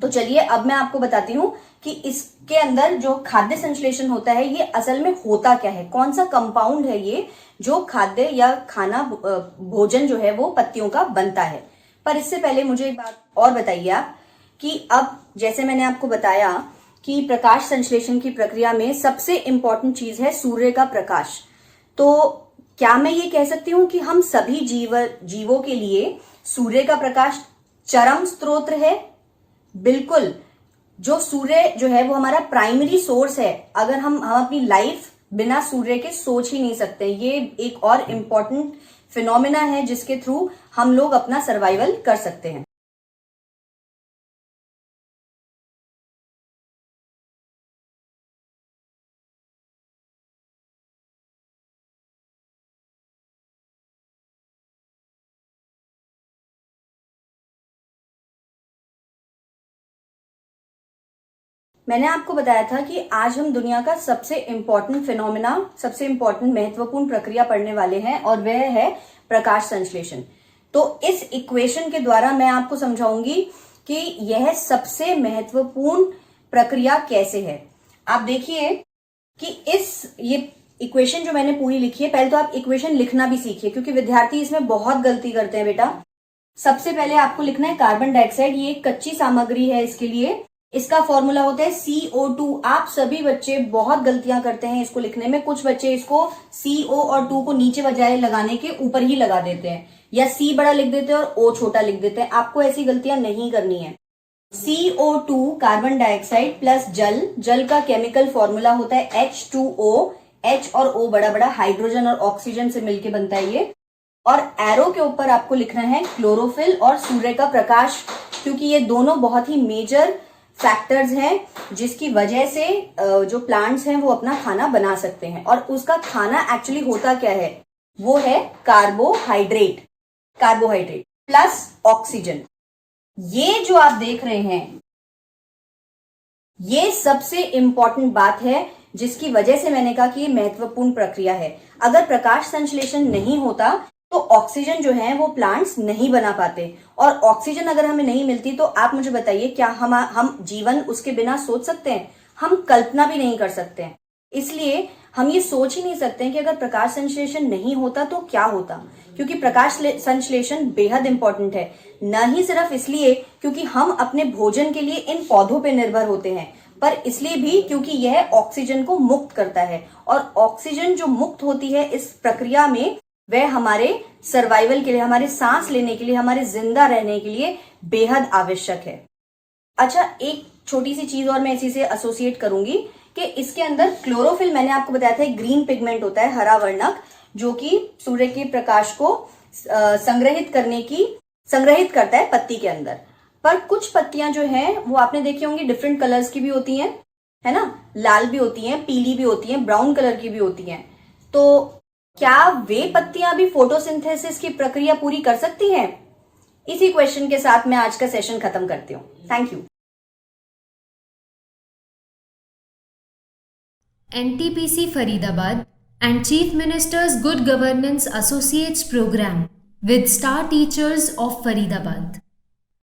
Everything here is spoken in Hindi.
तो चलिए अब मैं आपको बताती हूँ कि इसके अंदर जो खाद्य संश्लेषण होता है ये असल में होता क्या है, कौन सा कंपाउंड है ये जो खाद्य या खाना भोजन जो है वो पत्तियों का बनता है। पर इससे पहले मुझे एक बात और बताइए आप कि अब जैसे मैंने आपको बताया कि प्रकाश संश्लेषण की प्रक्रिया में सबसे इंपॉर्टेंट चीज है सूर्य का प्रकाश। तो क्या मैं ये कह सकती हूँ कि हम सभी जीवों के लिए सूर्य का प्रकाश चरम स्रोत है? बिल्कुल। जो सूर्य जो है वो हमारा प्राइमरी सोर्स है। अगर हम अपनी लाइफ बिना सूर्य के सोच ही नहीं सकते। ये एक और इम्पॉर्टेंट फिनोमिना है जिसके थ्रू हम लोग अपना सर्वाइवल कर सकते हैं। मैंने आपको बताया था कि आज हम दुनिया का सबसे इंपॉर्टेंट फिनोमिना, सबसे इंपॉर्टेंट महत्वपूर्ण प्रक्रिया पढ़ने वाले हैं और वह है प्रकाश संश्लेषण। तो इस इक्वेशन के द्वारा मैं आपको समझाऊंगी कि यह सबसे महत्वपूर्ण प्रक्रिया कैसे है। आप देखिए कि ये इक्वेशन जो मैंने पूरी लिखी है, पहले तो आप इक्वेशन लिखना भी सीखिए क्योंकि विद्यार्थी इसमें बहुत गलती करते हैं बेटा। सबसे पहले आपको लिखना है कार्बन डाइऑक्साइड, ये एक कच्ची सामग्री है। इसके लिए इसका फॉर्मूला होता है CO2। आप सभी बच्चे बहुत गलतियां करते हैं इसको लिखने में। कुछ बच्चे इसको CO और 2 को नीचे बजाय लगाने के ऊपर ही लगा देते हैं, या C बड़ा लिख देते हैं और O छोटा लिख देते हैं। आपको ऐसी गलतियां नहीं करनी है। CO2 कार्बन डाइऑक्साइड प्लस जल, जल का केमिकल फॉर्मूला होता है H2O। H और O बड़ा बड़ा हाइड्रोजन और ऑक्सीजन से मिलकर बनता है ये। और एरो के ऊपर आपको लिखना है क्लोरोफिल और सूर्य का प्रकाश, क्योंकि ये दोनों बहुत ही मेजर फैक्टर्स हैं जिसकी वजह से जो प्लांट्स हैं वो अपना खाना बना सकते हैं। और उसका खाना एक्चुअली होता क्या है, वो है कार्बोहाइड्रेट प्लस ऑक्सीजन। ये जो आप देख रहे हैं ये सबसे इंपॉर्टेंट बात है जिसकी वजह से मैंने कहा कि ये महत्वपूर्ण प्रक्रिया है। अगर प्रकाश संश्लेषण नहीं होता तो ऑक्सीजन जो है वो प्लांट्स नहीं बना पाते, और ऑक्सीजन अगर हमें नहीं मिलती तो आप मुझे बताइए क्या हम जीवन उसके बिना सोच सकते हैं? हम कल्पना भी नहीं कर सकते हैं। इसलिए हम ये सोच ही नहीं सकते हैं कि अगर प्रकाश संश्लेषण नहीं होता तो क्या होता, क्योंकि प्रकाश संश्लेषण बेहद इंपॉर्टेंट है। न ही सिर्फ इसलिए क्योंकि हम अपने भोजन के लिए इन पौधों पर निर्भर होते हैं, पर इसलिए भी क्योंकि यह ऑक्सीजन को मुक्त करता है। और ऑक्सीजन जो मुक्त होती है इस प्रक्रिया में, वह हमारे सर्वाइवल के लिए, हमारे सांस लेने के लिए, हमारे जिंदा रहने के लिए बेहद आवश्यक है। अच्छा, एक छोटी सी चीज और मैं इसी से एसोसिएट करूंगी कि इसके अंदर क्लोरोफिल, मैंने आपको बताया था, एक ग्रीन पिगमेंट होता है, हरा वर्णक, जो कि सूर्य के प्रकाश को संग्रहित करता है पत्ती के अंदर। पर कुछ पत्तियां जो हैं वो आपने देखी होंगी डिफरेंट कलर्स की भी होती हैं, है ना? लाल भी होती हैं, पीली भी होती हैं, ब्राउन कलर की भी होती हैं। तो क्या वे पत्तियां भी फोटोसिंथेसिस की प्रक्रिया पूरी कर सकती हैं? इसी क्वेश्चन के साथ मैं आज का सेशन खत्म करती हूं। Thank you. NTPC Faridabad and Chief Minister's Good Governance Associates Program with star teachers of Faridabad.